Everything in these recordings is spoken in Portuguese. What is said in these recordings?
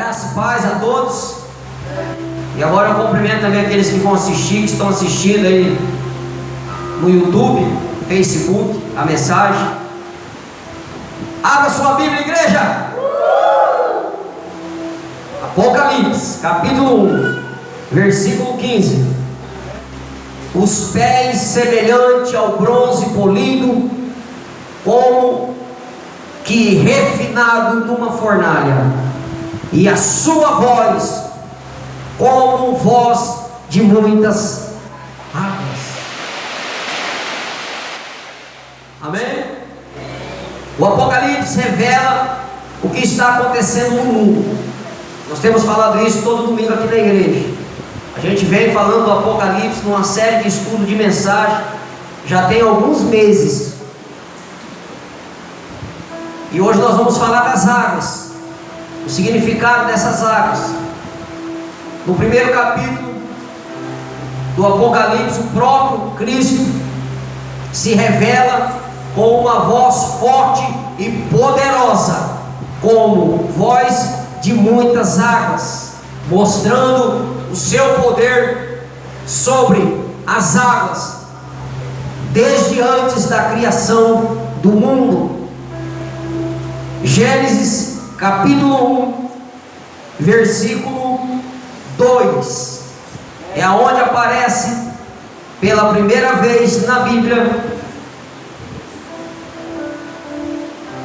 Graça e paz a todos. E agora eu cumprimento também aqueles que vão assistir, que estão assistindo aí no YouTube, Facebook, a mensagem. Abra sua Bíblia, igreja. Apocalipse, capítulo 1, versículo 15. Os pés semelhante ao bronze polido, como que refinado numa fornalha, e a sua voz como voz de muitas águas. Amém? O Apocalipse revela o que está acontecendo no mundo. Nós temos falado isso todo domingo aqui na igreja. A gente vem falando do Apocalipse numa série de estudo de mensagem já tem alguns meses. E hoje nós vamos falar das águas, o significado dessas águas. No primeiro capítulo do Apocalipse, o próprio Cristo se revela com uma voz forte e poderosa, como voz de muitas águas, mostrando o seu poder sobre as águas, desde antes da criação do mundo. Gênesis capítulo 1, versículo 2, é aonde aparece pela primeira vez na Bíblia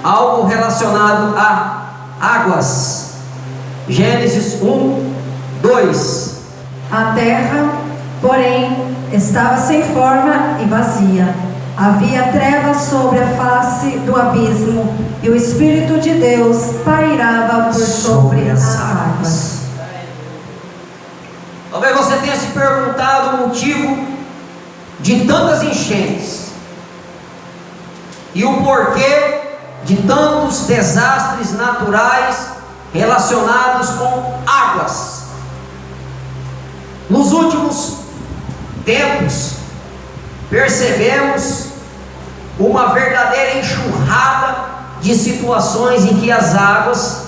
algo relacionado a águas. Gênesis 1, 2. A terra, porém, estava sem forma e vazia. Havia trevas sobre a face do abismo, e o Espírito de Deus pairava por sobre as águas. Talvez você tenha se perguntado o motivo de tantas enchentes e o porquê de tantos desastres naturais relacionados com águas. Nos últimos tempos, percebemos uma verdadeira enxurrada de situações em que as águas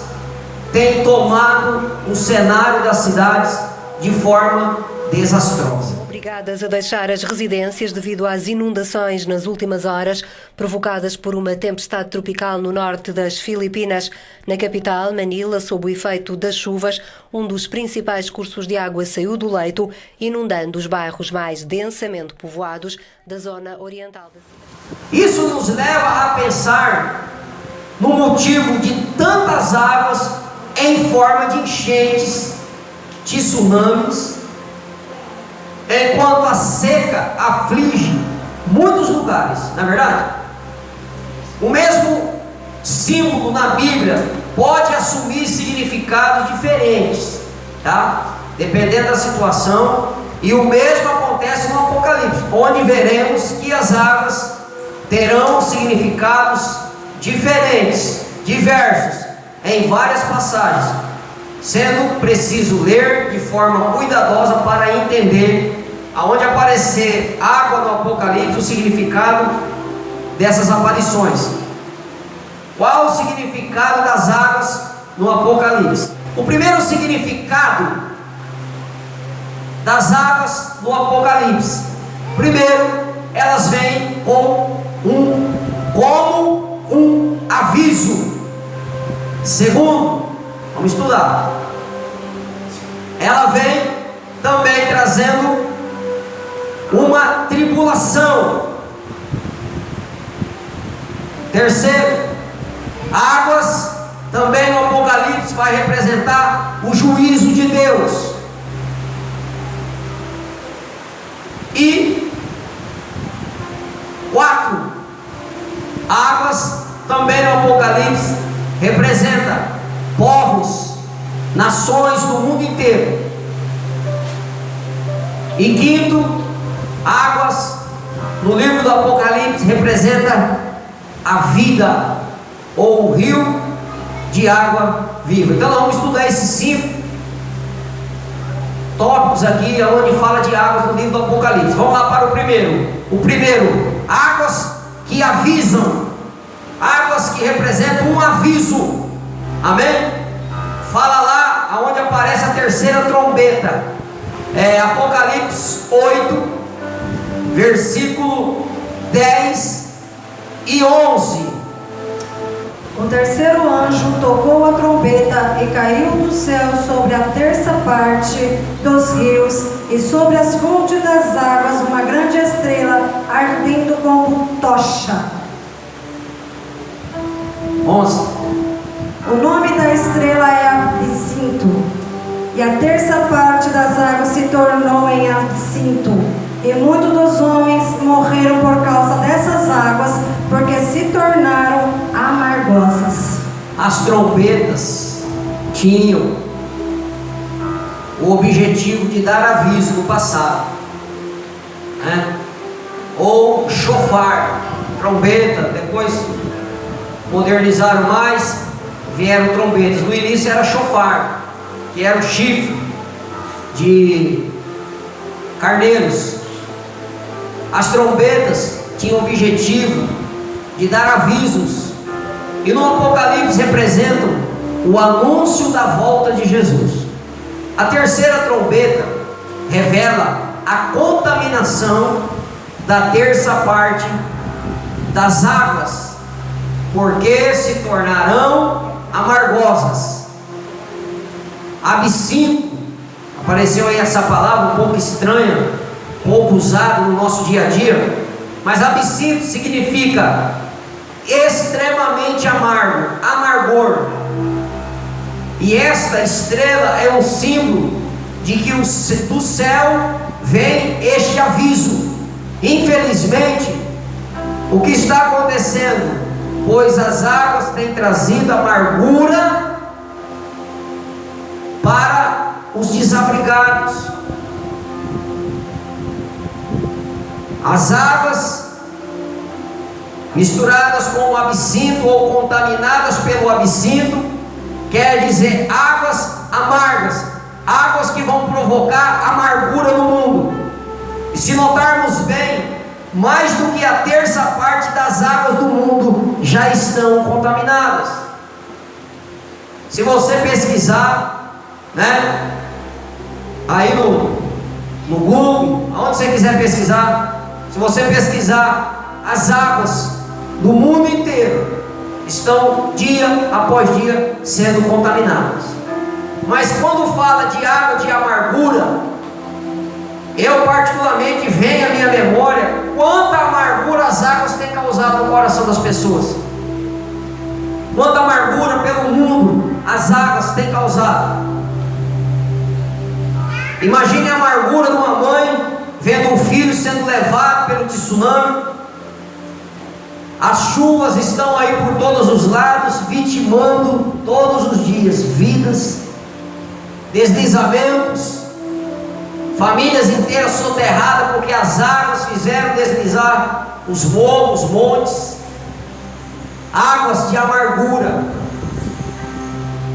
têm tomado o cenário das cidades de forma desastrosa. Obrigadas a deixar as residências devido às inundações nas últimas horas, provocadas por uma tempestade tropical no norte das Filipinas. Na capital, Manila, sob o efeito das chuvas, um dos principais cursos de água saiu do leito, inundando os bairros mais densamente povoados da zona oriental da cidade. Isso nos leva a pensar no motivo de tantas águas em forma de enchentes, de tsunamis, enquanto a seca aflige muitos lugares, não é verdade? O mesmo símbolo na Bíblia pode assumir significados diferentes, tá? Dependendo da situação, e o mesmo acontece no Apocalipse, onde veremos que as águas terão significados diferentes, diversos, em várias passagens, sendo preciso ler de forma cuidadosa para entender aonde aparecer água no Apocalipse, o significado dessas aparições. Qual o significado das águas no Apocalipse? O primeiro significado das águas no Apocalipse: primeiro, elas vêm como um aviso. Segundo, vamos estudar, ela vem também trazendo uma tribulação. Terceiro, águas também no Apocalipse vai representar o juízo de Deus. E quatro, águas também no Apocalipse representa povos, nações do mundo inteiro. E quinto, águas no livro do Apocalipse representa a vida, ou o rio de água viva. Então nós vamos estudar esses 5 tópicos aqui, onde fala de águas no livro do Apocalipse. Vamos lá para o primeiro. O primeiro, águas que avisam, águas que representam um aviso. Amém? Fala lá onde aparece a terceira trombeta. Apocalipse 8, versículo 10 e 11. O terceiro anjo tocou a trombeta e caiu do céu sobre a terça parte dos rios e sobre as fontes das águas uma grande estrela ardendo como tocha. 11. O nome da estrela é Absinto, e a terça parte das águas se tornou em absinto, e muitos dos homens morreram por causa dessas águas, porque se tornaram amargosas. As trombetas tinham o objetivo de dar aviso no passado, né? Ou chofar, trombeta, depois modernizaram mais, vieram trombetas. No início era chofar, que era o chifre de carneiros. As trombetas tinham o objetivo de dar avisos, e no Apocalipse representam o anúncio da volta de Jesus. A terceira trombeta revela a contaminação da terça parte das águas, porque se tornarão amargosas. Absinto, apareceu aí essa palavra um pouco estranha, pouco usada no nosso dia a dia, mas absinto significa extremamente amargo, amargor. E esta estrela é um símbolo de que do céu vem este aviso. Infelizmente, o que está acontecendo? Pois as águas têm trazido amargura para os desabrigados. As águas misturadas com o absinto ou contaminadas pelo absinto quer dizer águas amargas, águas que vão provocar amargura no mundo. E se notarmos bem, mais do que a terça parte das águas do mundo já estão contaminadas. Se você pesquisar, né, aí no Google, aonde você quiser pesquisar, se você pesquisar, as águas do mundo inteiro estão dia após dia sendo contaminadas. Mas quando fala de água de amargura, eu particularmente venho à minha memória quanta amargura as águas têm causado no coração das pessoas. Quanta amargura pelo mundo as águas têm causado. Imagine a amargura de uma mãe vendo um filho sendo levado pelo tsunami. As chuvas estão aí por todos os lados, vitimando todos os dias vidas, deslizamentos, famílias inteiras soterradas porque as águas fizeram deslizar os morros, os montes. Águas de amargura,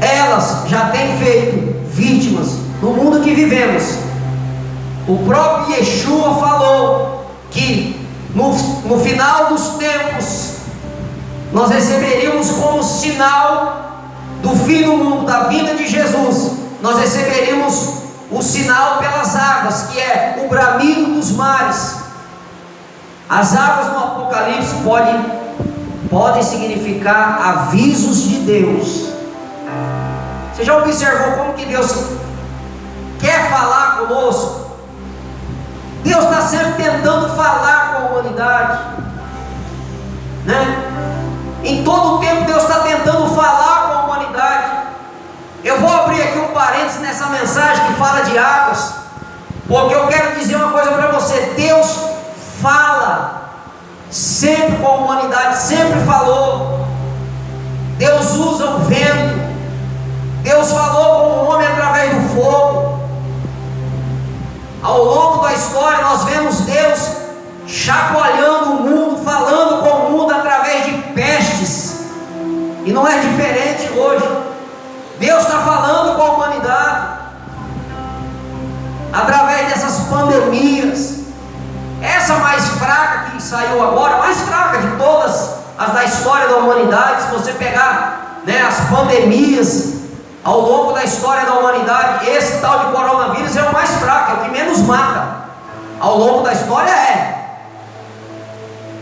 elas já têm feito vítimas no mundo que vivemos. O próprio Yeshua falou que no final dos tempos nós receberíamos como sinal do fim do mundo, da vinda de Jesus, nós receberíamos o sinal pelas águas, que é o bramido dos mares. As águas no Apocalipse podem significar avisos de Deus. Você já observou como que Deus quer falar conosco? Deus está sempre tentando falar com a humanidade, né? Em todo o tempo Deus está tentando falar com a humanidade. Eu vou abrir aqui um parênteses nessa mensagem que fala de águas, porque eu quero dizer uma coisa para você. Deus fala sempre com a humanidade, sempre falou. Deus usa o vento. Deus falou com o homem através do fogo. Ao longo da história nós vemos Deus chacoalhando o mundo, falando com o mundo através de pestes, e não é diferente hoje. Deus está falando com a humanidade através dessas pandemias. Essa mais fraca que saiu agora, mais fraca de todas as da história da humanidade. Se você pegar, né, as pandemias Ao longo da história da humanidade, esse tal de coronavírus é o mais fraco, é o que menos mata. Ao longo da história é.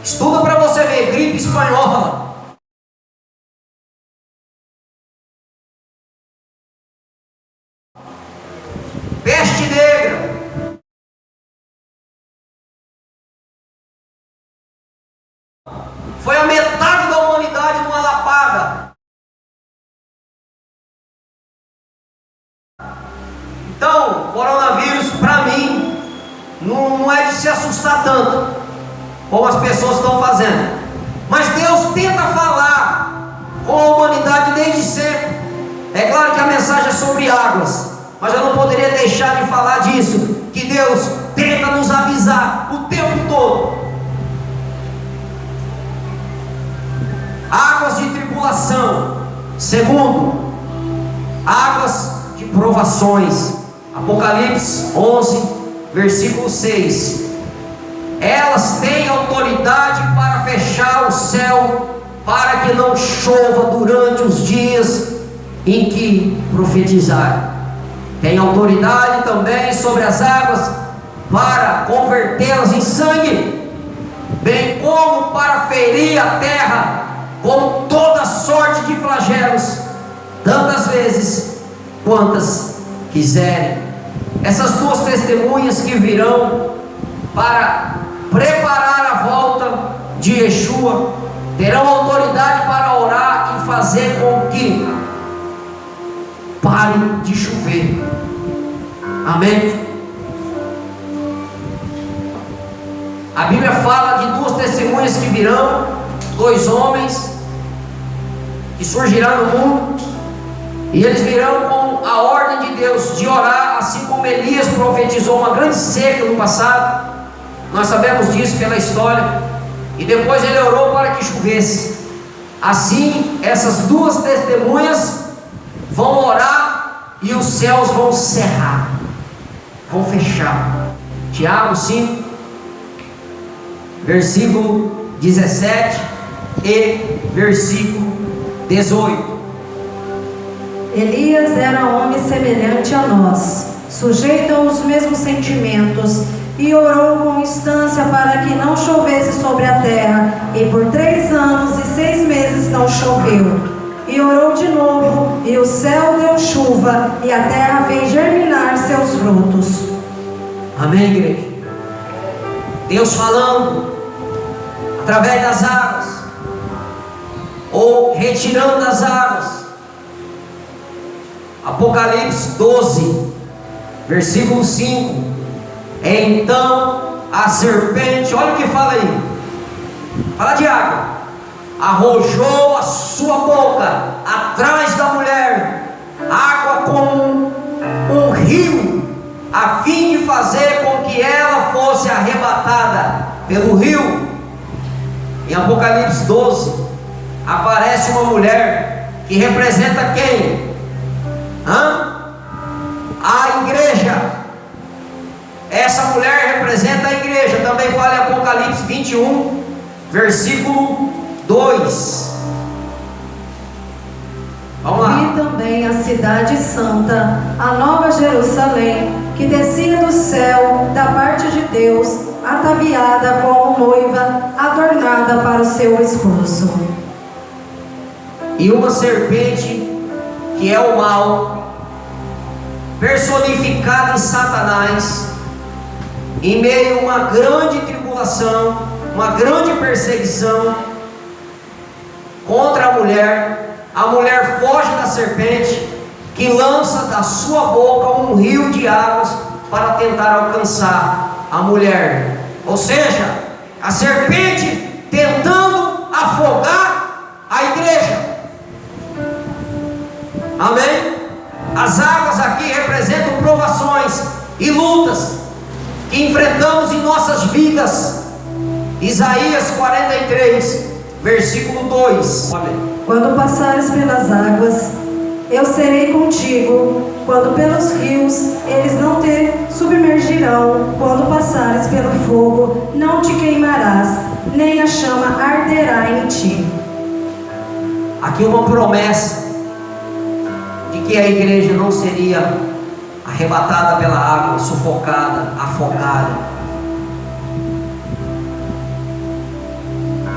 Estuda para você ver, gripe espanhola. Peste negra. Foi a metade da humanidade numa lapada. Então, coronavírus para mim não é de se assustar tanto como as pessoas estão fazendo. Mas Deus tenta falar com a humanidade desde sempre. É claro que a mensagem é sobre águas, mas eu não poderia deixar de falar disso, que Deus tenta nos avisar o tempo todo. Águas de tribulação. Segundo, águas de provações. Apocalipse 11, versículo 6. Elas têm autoridade para fechar o céu, para que não chova durante os dias em que profetizar. Tem autoridade também sobre as águas para convertê-las em sangue, bem como para ferir a terra com toda sorte de flagelos, tantas vezes quantas quiserem. Essas duas testemunhas que virão para preparar a volta de Yeshua terão autoridade para orar e fazer com que pare de chover. Amém? A Bíblia fala de duas testemunhas que virão, dois homens que surgirão no mundo, e eles virão com a ordem de Deus de orar, assim como Elias profetizou uma grande seca no passado. Nós sabemos disso pela história. E depois ele orou para que chovesse. Assim, essas duas testemunhas vão orar e os céus vão cerrar, vão fechar. Tiago 5, versículo 17 e versículo 18. Elias era homem semelhante a nós, sujeito aos mesmos sentimentos, e orou com instância para que não chovesse sobre a terra, e por 3 anos e 6 meses não choveu. E orou de novo, e o céu deu chuva, e a terra fez germinar seus frutos. Amém, igreja? Deus falando através das águas, ou retirando as águas. Apocalipse 12, versículo 5. Então a serpente, olha o que fala aí, fala de água, arrojou a sua boca atrás da mulher, água como um rio, a fim de fazer com que ela fosse arrebatada pelo rio. Em Apocalipse 12 aparece uma mulher que representa quem? A igreja. Essa mulher representa a igreja. Também fala em Apocalipse 21, versículo 2. Vamos lá. Vi também a cidade santa, a nova Jerusalém, que descia do céu da parte de Deus, ataviada como noiva, adornada para o seu esposo. E uma serpente, que é o mal, personificada em Satanás, em meio a uma grande tribulação, uma grande perseguição contra a mulher foge da serpente, que lança da sua boca um rio de águas para tentar alcançar a mulher. Ou seja, a serpente tentando afogar a igreja. Amém? As águas aqui representam provações e lutas que enfrentamos em nossas vidas. Isaías 43, versículo 2. Quando passares pelas águas, eu serei contigo. Quando pelos rios, eles não te submergirão. Quando passares pelo fogo, não te queimarás, nem a chama arderá em ti. Aqui uma promessa de que a igreja não seria arrebatada pela água, sufocada, afogada.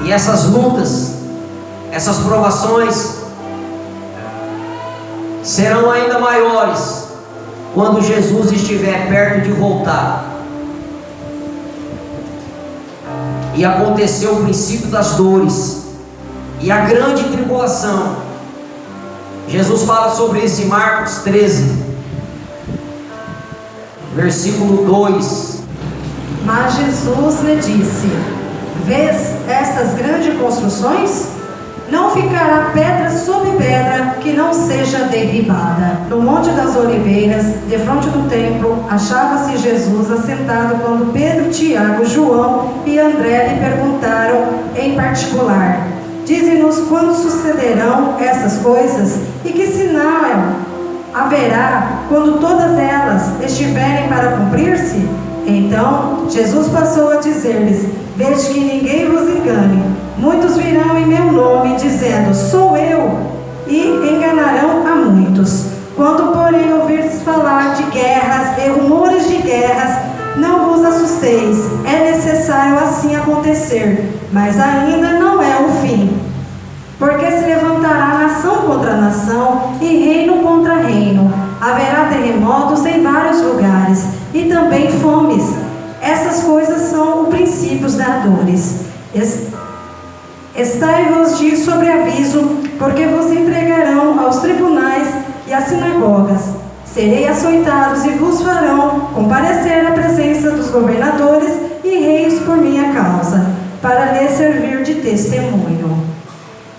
E essas lutas, essas provações serão ainda maiores quando Jesus estiver perto de voltar. E aconteceu o princípio das dores e a grande tribulação. Jesus fala sobre isso em Marcos 13, versículo 2. Mas Jesus lhe disse: vês estas grandes construções? Não ficará pedra sobre pedra que não seja derribada. No Monte das Oliveiras, defronte do templo, achava-se Jesus assentado quando Pedro, Tiago, João e André lhe perguntaram em particular: dize-nos quando sucederão essas coisas e que sinal haverá quando todas elas estiverem para cumprir-se? Então Jesus passou a dizer-lhes: vede que ninguém vos engane. Muitos virão em meu nome, dizendo: sou eu, e enganarão a muitos. Quando, porém, ouvirdes falar de guerras e rumores de guerras, não vos assusteis. É necessário assim acontecer, mas ainda não é o fim. Porque se levantará nação contra nação e reino contra reino. Haverá terremotos em vários lugares e também fomes. Essas coisas são os princípios das dores. Estai-vos de sobreaviso, porque vos entregarão aos tribunais e às sinagogas. Serei açoitados e vos farão comparecer à presença dos governadores e reis por minha causa, para lhes servir de testemunho.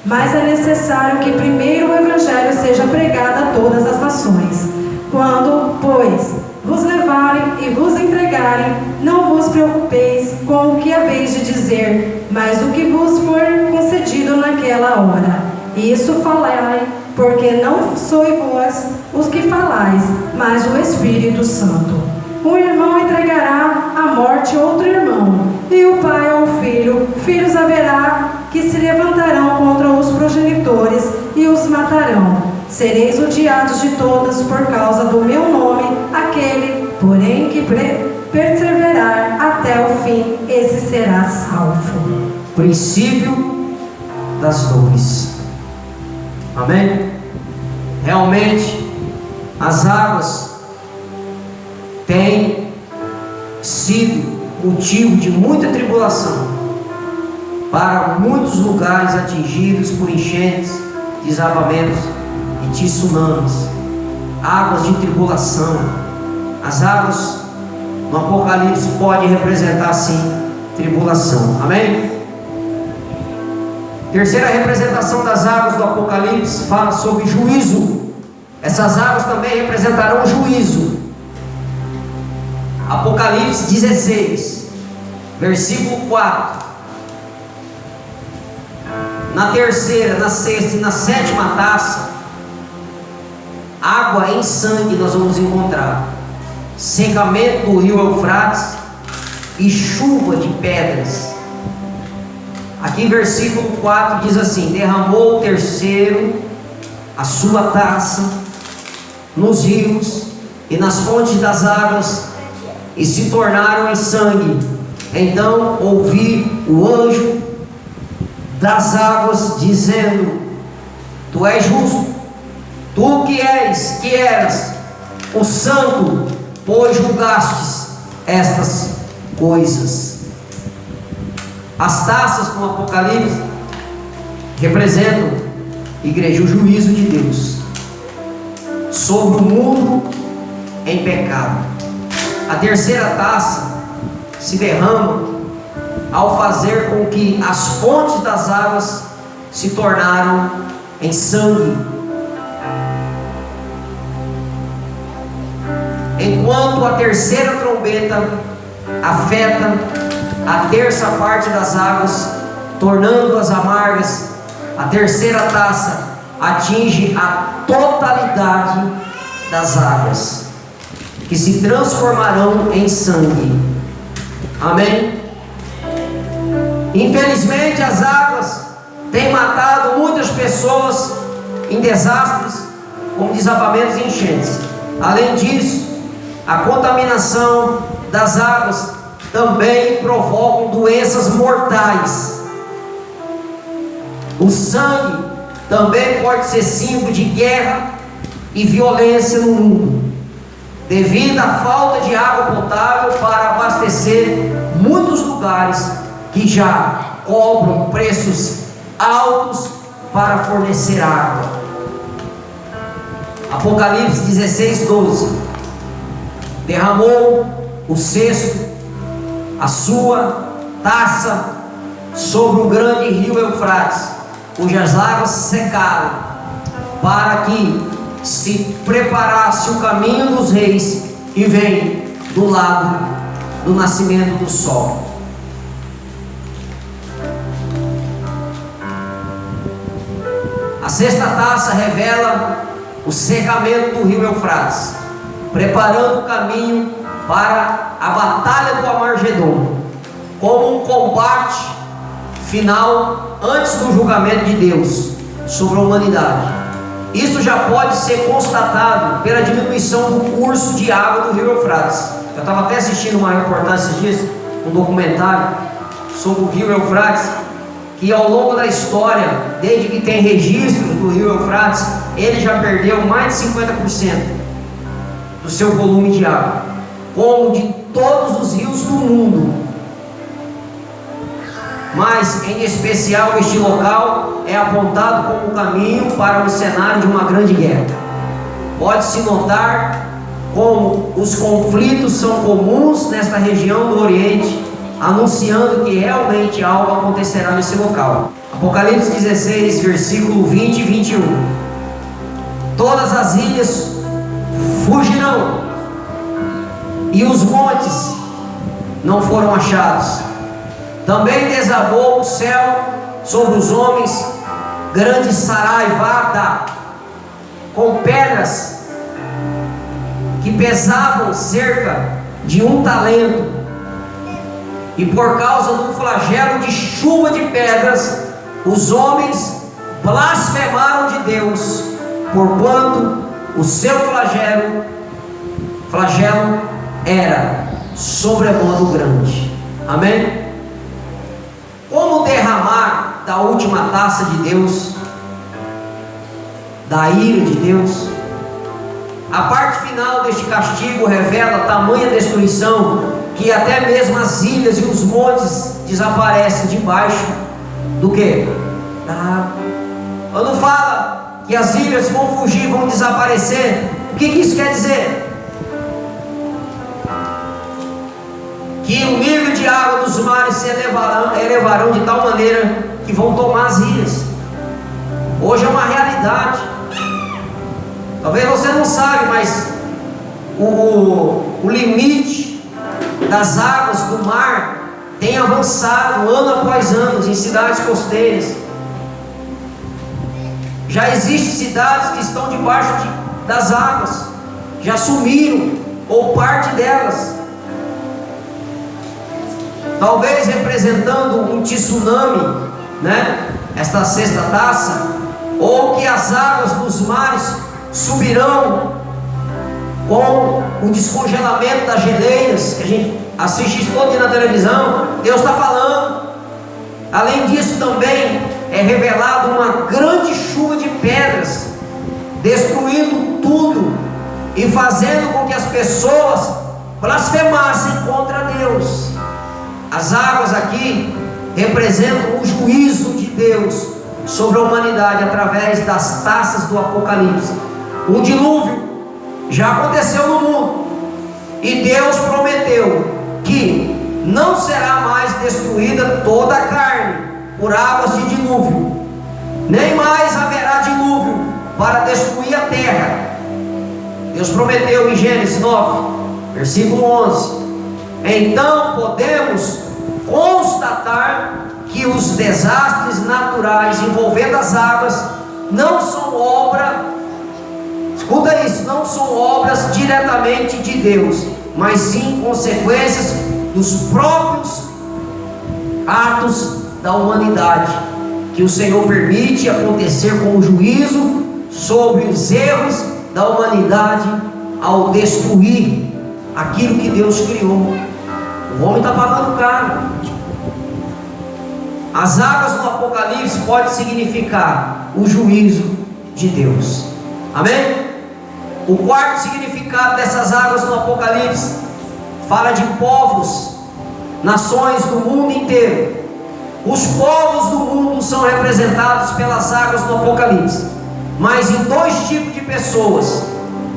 Mas é necessário que primeiro o Evangelho seja pregado a todas as nações. Quando, pois, vos levarem e vos entregarem, não vos preocupeis com o que haveis de dizer, mas o que vos for concedido naquela hora. Isso falai, porque não sois vós os que falais, mas o Espírito Santo. Um irmão entregará à morte outro irmão, e o pai ao filho. Filhos haverá que se levantarão contra os progenitores e os matarão. Sereis odiados de todas por causa do meu nome. Aquele, porém, que perseverar até o fim, esse será salvo. Princípio das dores. Amém? Realmente, as águas têm sido motivo de muita tribulação para muitos lugares atingidos por enchentes, desabamentos e tsunamis. Águas de tribulação. As águas no Apocalipse podem representar sim tribulação. Amém? Terceira representação das águas do Apocalipse fala sobre juízo. Essas águas também representarão juízo. Apocalipse 16, versículo 4. Na terceira, na sexta e na sétima taça, água em sangue nós vamos encontrar. Secamento do rio Eufrates e chuva de pedras. Aqui versículo 4 diz assim: derramou o terceiro a sua taça nos rios e nas fontes das águas, e se tornaram em sangue. Então ouvi o anjo das águas dizendo: tu és justo, tu que eras o santo, pois julgastes estas coisas. As taças no Apocalipse representam, igreja, o juízo de Deus sobre o mundo em pecado. A terceira taça se derrama ao fazer com que as fontes das águas se tornaram em sangue. Enquanto a terceira trombeta afeta a terça parte das águas, tornando-as amargas, a terceira taça atinge a totalidade das águas, que se transformarão em sangue. Amém? Infelizmente, as águas têm matado muitas pessoas em desastres, como desabamentos e enchentes. Além disso, a contaminação das águas também provocam doenças mortais. O sangue também pode ser símbolo de guerra e violência no mundo, devido à falta de água potável para abastecer muitos lugares que já cobram preços altos para fornecer água. Apocalipse 16:12. Derramou o cesto, a sua taça, sobre o grande rio Eufrates, cujas águas secaram, para que se preparasse o caminho dos reis que vem do lado do nascimento do sol. A sexta taça revela o secamento do rio Eufrates, preparando o caminho para a batalha do Armagedon, como um combate final antes do julgamento de Deus sobre a humanidade. Isso já pode ser constatado pela diminuição do curso de água do rio Eufrates. Eu estava até assistindo uma reportagem esses dias, um documentário sobre o rio Eufrates, que ao longo da história, desde que tem registros do rio Eufrates, ele já perdeu mais de 50% do seu volume de água, como de todos os rios do mundo. Mas, em especial, este local é apontado como caminho para o cenário de uma grande guerra. Pode-se notar como os conflitos são comuns nesta região do Oriente, anunciando que realmente algo acontecerá nesse local. Apocalipse 16, versículo 20 e 21. Todas as ilhas fugirão, e os montes não foram achados. Também desabou o céu sobre os homens, grande saraivada, com pedras que pesavam cerca de 1 talento. E por causa do flagelo de chuva de pedras, os homens blasfemaram de Deus, porquanto o seu flagelo era sobremodo grande. Amém? Como derramar da última taça de Deus, da ira de Deus? A parte final deste castigo revela tamanha destruição que até mesmo as ilhas e os montes desaparecem debaixo do que? Da água. Quando fala que as ilhas vão fugir, vão desaparecer, o que isso quer dizer? Que o nível de água dos mares se elevarão de tal maneira que vão tomar as ilhas. Hoje é uma realidade. Talvez você não sabe, mas o limite das águas do mar tem avançado ano após ano em cidades costeiras. Já existem cidades que estão debaixo das águas, já sumiram, ou parte delas. Talvez representando um tsunami, né? Esta sexta taça, ou que as águas dos mares subirão com o descongelamento das geleiras, que a gente assiste isso todo dia na televisão. Deus está falando. Além disso, também é revelado uma grande chuva de pedras, destruindo tudo e fazendo com que as pessoas blasfemassem contra Deus. As águas aqui representam o juízo de Deus sobre a humanidade através das taças do Apocalipse. O dilúvio já aconteceu no mundo e Deus prometeu que não será mais destruída toda a carne por águas de dilúvio, nem mais haverá dilúvio para destruir a terra. Deus prometeu em Gênesis 9, versículo 11. Então podemos constatar que os desastres naturais envolvendo as águas não são obra, escuta isso, não são obras diretamente de Deus, mas sim consequências dos próprios atos da humanidade, que o Senhor permite acontecer como juízo sobre os erros da humanidade ao destruir aquilo que Deus criou. O homem está pagando caro. As águas no Apocalipse pode significar o juízo de Deus. Amém? O quarto significado dessas águas no Apocalipse fala de povos, nações do mundo inteiro. Os povos do mundo são representados pelas águas no Apocalipse, mas em dois tipos de pessoas: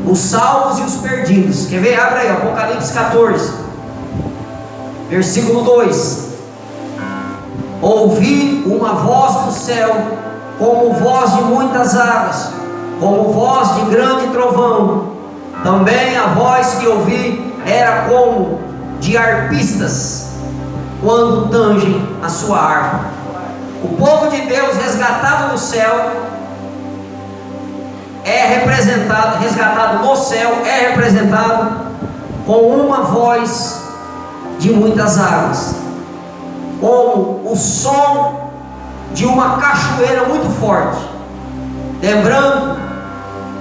os salvos e os perdidos. Quer ver? Abre aí, Apocalipse 14, versículo 2: ouvi uma voz do céu, como voz de muitas águas, como voz de grande trovão. Também a voz que ouvi era como de arpistas, quando tangem a sua harpa. O povo de Deus resgatado no céu é representado, resgatado no céu, é representado com uma voz de muitas águas, como o som de uma cachoeira muito forte. Lembrando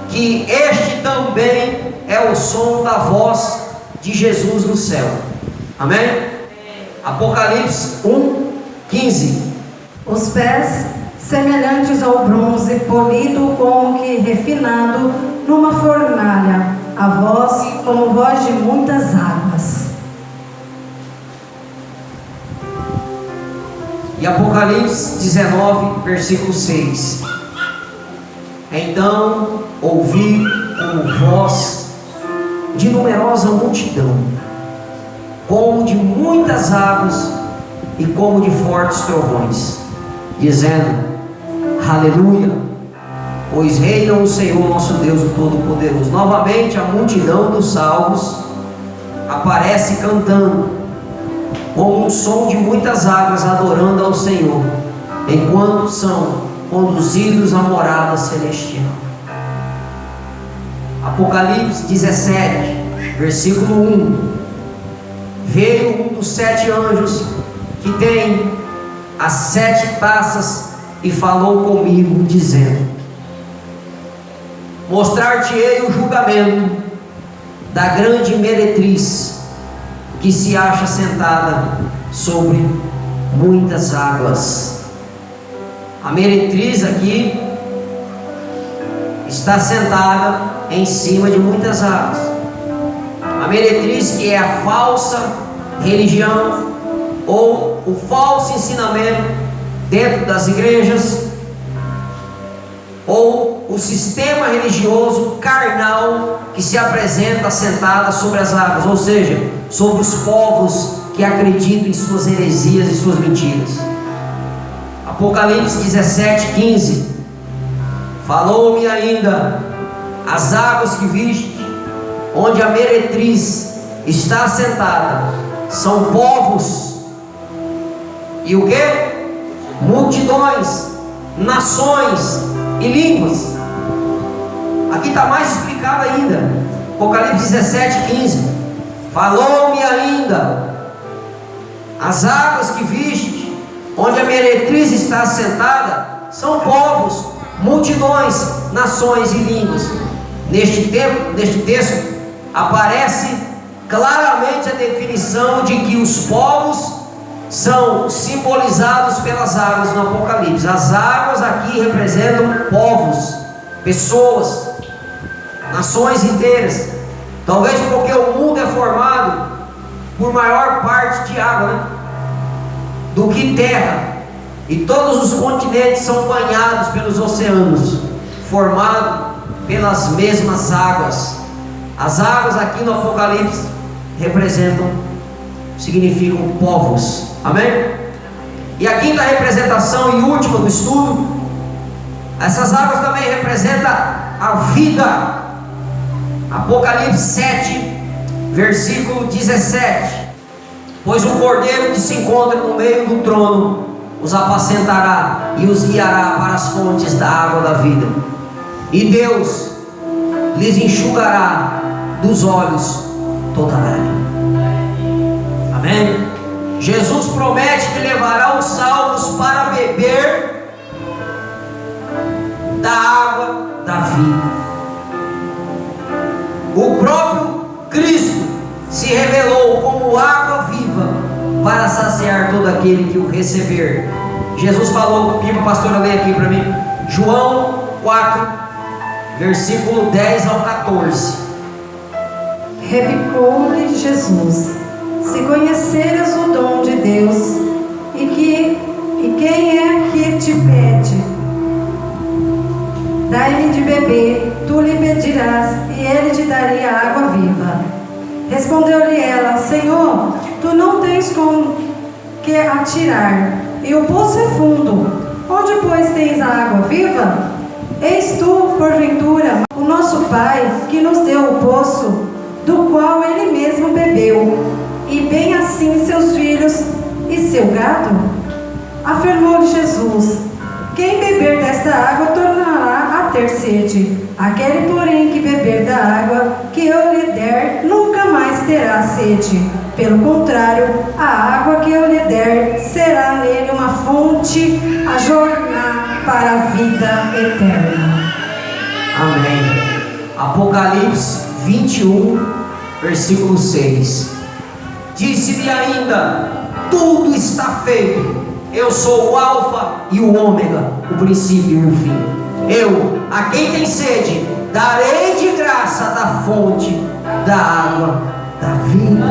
que este também é o som da voz de Jesus no céu. Amém? Apocalipse 1:15. Os pés semelhantes ao bronze polido como que refinado numa fornalha, a voz como voz de muitas águas. E Apocalipse 19, versículo 6. Então ouvi como voz de numerosa multidão, como de muitas águas e como de fortes trovões, dizendo: aleluia, pois reina o Senhor nosso Deus, o Todo-Poderoso. Novamente a multidão dos salvos aparece cantando, como um som de muitas águas, adorando ao Senhor, enquanto são conduzidos à morada celestial. Apocalipse 17, versículo 1. Veio um dos 7 anjos que tem as 7 taças e falou comigo, dizendo: mostrar-te-ei o julgamento da grande meretriz, que se acha sentada sobre muitas águas. A meretriz aqui está sentada em cima de muitas águas. A meretriz, que é a falsa religião ou o falso ensinamento dentro das igrejas, ou o sistema religioso carnal que se apresenta sentada sobre as águas, ou seja, sobre os povos que acreditam em suas heresias e suas mentiras. Apocalipse 17:15. Falou-me ainda: as águas que viste, onde a meretriz está sentada, são povos e o que? Multidões, nações e línguas. Aqui está mais explicado ainda. Apocalipse 17:15. Falou-me ainda: as águas que viste, onde a meretriz está sentada, são povos, multidões, nações e línguas. Neste texto aparece claramente a definição de que os povos são simbolizados pelas águas no Apocalipse. As águas aqui representam povos, pessoas, nações inteiras. Talvez porque o mundo é formado por maior parte de água, né, do que terra, e todos os continentes são banhados pelos oceanos, formados pelas mesmas águas. As águas aqui no Apocalipse significam povos. Amém? E a quinta representação e última do estudo, essas águas também representam a vida. Apocalipse 7, versículo 17. Pois o cordeiro que se encontra no meio do trono os apacentará e os guiará para as fontes da água da vida, e Deus lhes enxugará dos olhos toda lágrima. Amém? Jesus promete que levará os salvos para beber da água da vida. O próprio Cristo se revelou como água viva para saciar todo aquele que o receber. Jesus falou, pediu para a pastora ler aqui para mim, João 4, versículo 10 ao 14. Replicou-lhe Jesus: se conheceras o dom de Deus, e quem é que te pede, dai-me de beber, tu lhe pedirás, e ele te daria água viva. Respondeu-lhe ela: Senhor, tu não tens com que atirar, e o poço é fundo. Onde, pois, tens a água viva? És tu, porventura, o nosso Pai, que nos deu o poço, do qual ele mesmo bebeu, e bem assim seus filhos e seu gado? Afirmou-lhe Jesus: quem beber desta água tornará a ter sede. Aquele, porém, que beber da água que eu lhe der, nunca mais terá sede. Pelo contrário, a água que eu lhe der será nele uma fonte a jorrar para a vida eterna. Amém. Apocalipse 21, versículo 6. Disse-lhe ainda: tudo está feito. Eu sou o Alfa e o Ômega, o princípio e o fim. Eu, a quem tem sede, darei de graça da fonte da água da vida.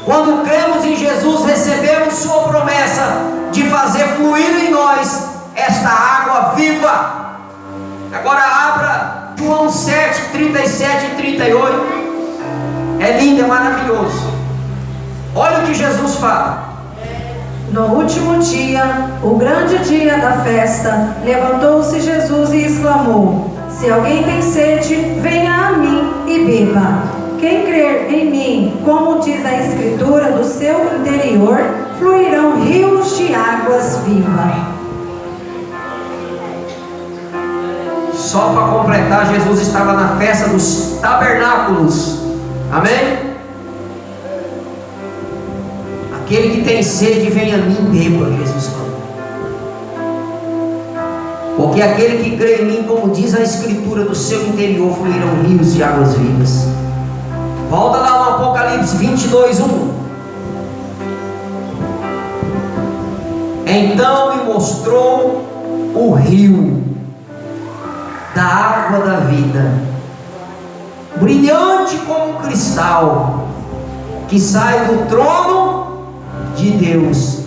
Quando cremos em Jesus, recebemos sua promessa de fazer fluir em nós esta água viva. Agora abra João 7, 37 e 38. É lindo, é maravilhoso. Olha o que Jesus fala. No último dia, o grande dia da festa, levantou-se Jesus e exclamou: se alguém tem sede, venha a mim e beba. Quem crer em mim, como diz a Escritura, do seu interior fluirão rios de águas vivas. Só para completar, Jesus estava na festa dos tabernáculos. Amém? Aquele que tem sede, venha a mim, beba, Jesus falou. Porque aquele que crê em mim, como diz a Escritura, do seu interior fluirão rios de águas vivas. Volta lá no Apocalipse 22, 1. Então me mostrou o rio da água da vida, brilhante como cristal, que sai do trono de Deus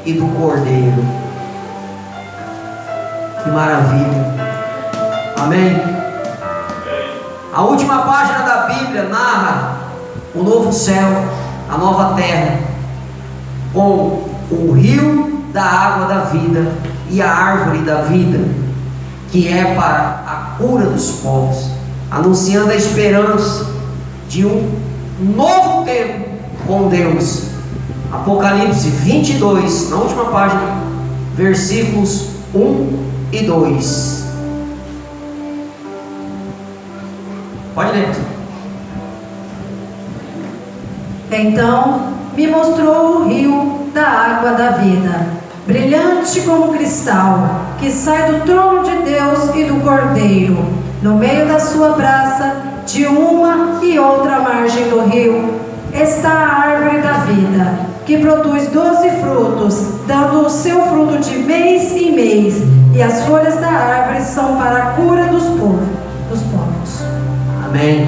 e do Cordeiro. Que maravilha. Amém? A última página da Bíblia narra o novo céu, a nova terra, com o rio da água da vida e a árvore da vida, que é para a cura dos povos, anunciando a esperança de um novo tempo com Deus. Apocalipse 22, na última página, versículos 1 e 2. Pode ler. Então me mostrou o rio da água da vida, brilhante como cristal, que sai do trono de Deus e do Cordeiro. No meio da sua praça, de uma e outra margem do rio, está a árvore da vida, que produz 12 frutos, dando o seu fruto de mês em mês, e as folhas da árvore são para a cura dos povos. Amém.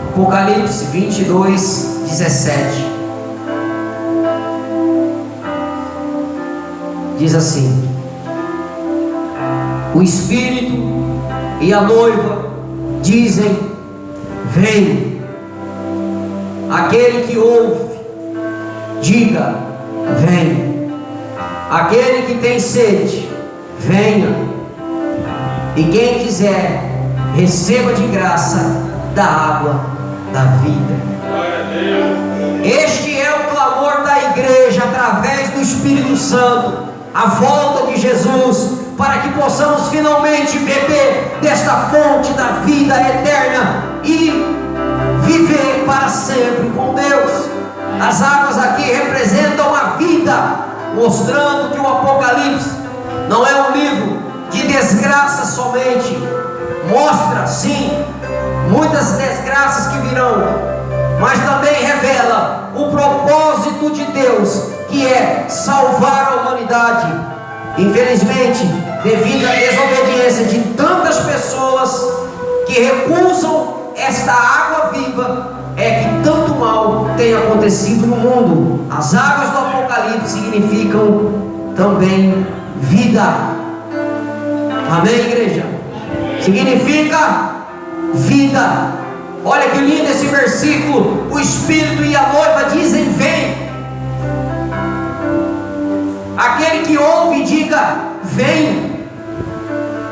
Apocalipse 22, 17. Diz assim: o Espírito e a noiva dizem: vem. Aquele que ouve, diga: vem. Aquele que tem sede, venha. E quem quiser, receba de graça da água da vida. Este é o clamor da igreja através do Espírito Santo, a volta de Jesus, para que possamos finalmente beber desta fonte da vida eterna e viver para sempre com Deus. As águas aqui representam a vida, mostrando que o Apocalipse não é um livro de desgraça somente. Mostra, sim, muitas desgraças que virão, mas também revela o propósito de Deus, que é salvar a humanidade. Infelizmente, devido à desobediência de tantas pessoas que recusam esta água viva, é que tanto mal tem acontecido no mundo. As águas do Apocalipse significam também vida. Amém, igreja? Significa vida. Olha que lindo esse versículo. O Espírito e a noiva dizem: vem. Aquele que ouve, diga: vem.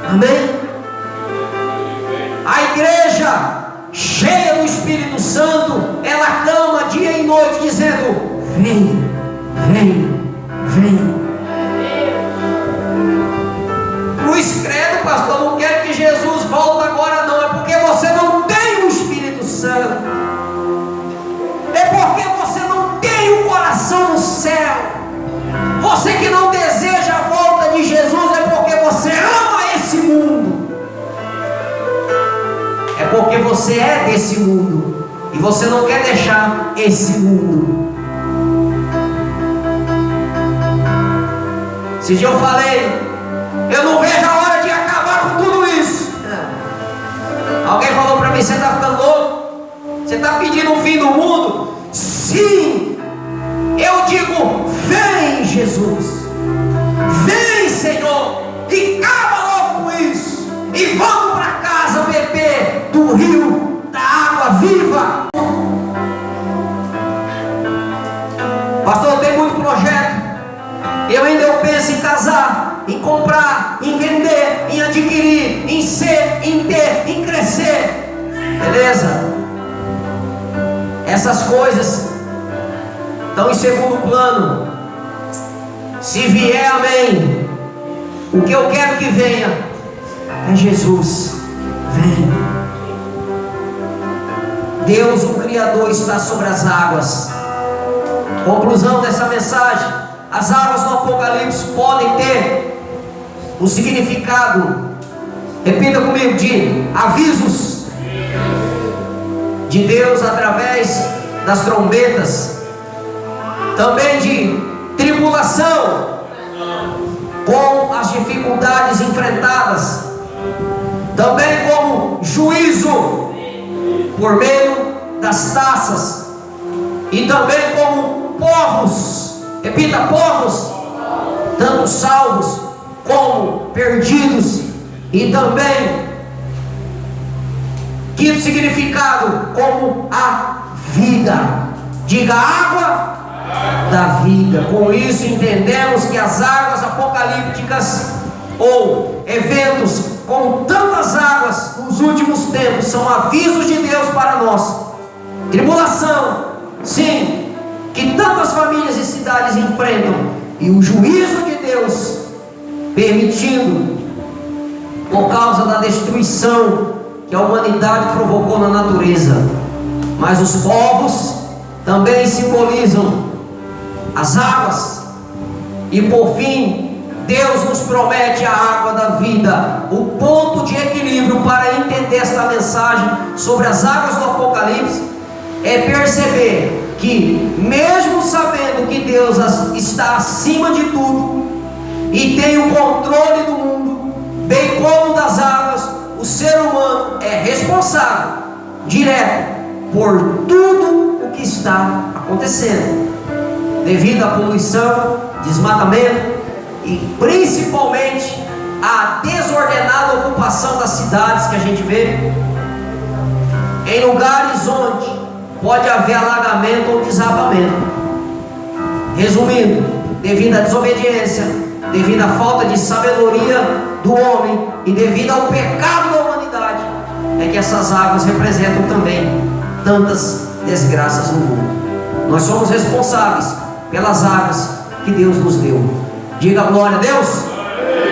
Amém? A igreja cheia do Espírito Santo, ela clama dia e noite dizendo: vem, vem, vem. Cruz credo, pastor, não quero que Jesus volte agora não. É porque você não tem o Espírito Santo. É porque você não tem o coração no céu. Você que não deseja a volta de Jesus, é porque você ama esse mundo. É porque você é desse mundo e você não quer deixar esse mundo. Esse dia eu falei: eu não vejo a hora de acabar com tudo isso. Alguém falou para mim: você está ficando louco? Você está pedindo o fim do mundo? Sim. Eu digo: vem, Jesus. Vem, Senhor, e acaba logo com isso. E vamos para casa beber do rio da água viva. Pastor, tem muito projeto. Eu penso em casar, em comprar, em vender, em adquirir, em ser, em ter, em crescer. Beleza? Essas coisas estão em segundo plano. Se vier, amém. O que eu quero que venha é Jesus. Vem. Deus, o Criador, está sobre as águas. Conclusão dessa mensagem: as águas do Apocalipse podem ter o significado, repita comigo, de avisos de Deus através das trombetas, também de tribulação com as dificuldades enfrentadas, também como juízo por meio das taças, e também como povos, repita, povos, tanto salvos como perdidos, e também quinto significado, como a vida. Diga: água da vida. Com isso entendemos que as águas apocalípticas, ou eventos com tantas águas nos últimos tempos, são avisos de Deus para nós. Tribulação, sim, que tantas famílias e cidades enfrentam, e o juízo de Deus permitindo, por causa da destruição que a humanidade provocou na natureza. Mas os povos também simbolizam as águas. E por fim, Deus nos promete a água da vida. O ponto de equilíbrio para entender esta mensagem sobre as águas do Apocalipse é perceber que, mesmo sabendo que Deus está acima de tudo e tem o controle do mundo, bem como das águas, o ser humano é responsável direto por tudo o que está acontecendo, devido à poluição, desmatamento e principalmente à desordenada ocupação das cidades que a gente vê, em lugares onde pode haver alagamento ou desabamento. Resumindo, devido à desobediência, devido à falta de sabedoria do homem e devido ao pecado da humanidade, é que essas águas representam também tantas desgraças no mundo. Nós somos responsáveis pelas águas que Deus nos deu. Diga glória a Deus.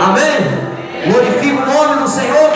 Amém. Glorifique o nome do Senhor.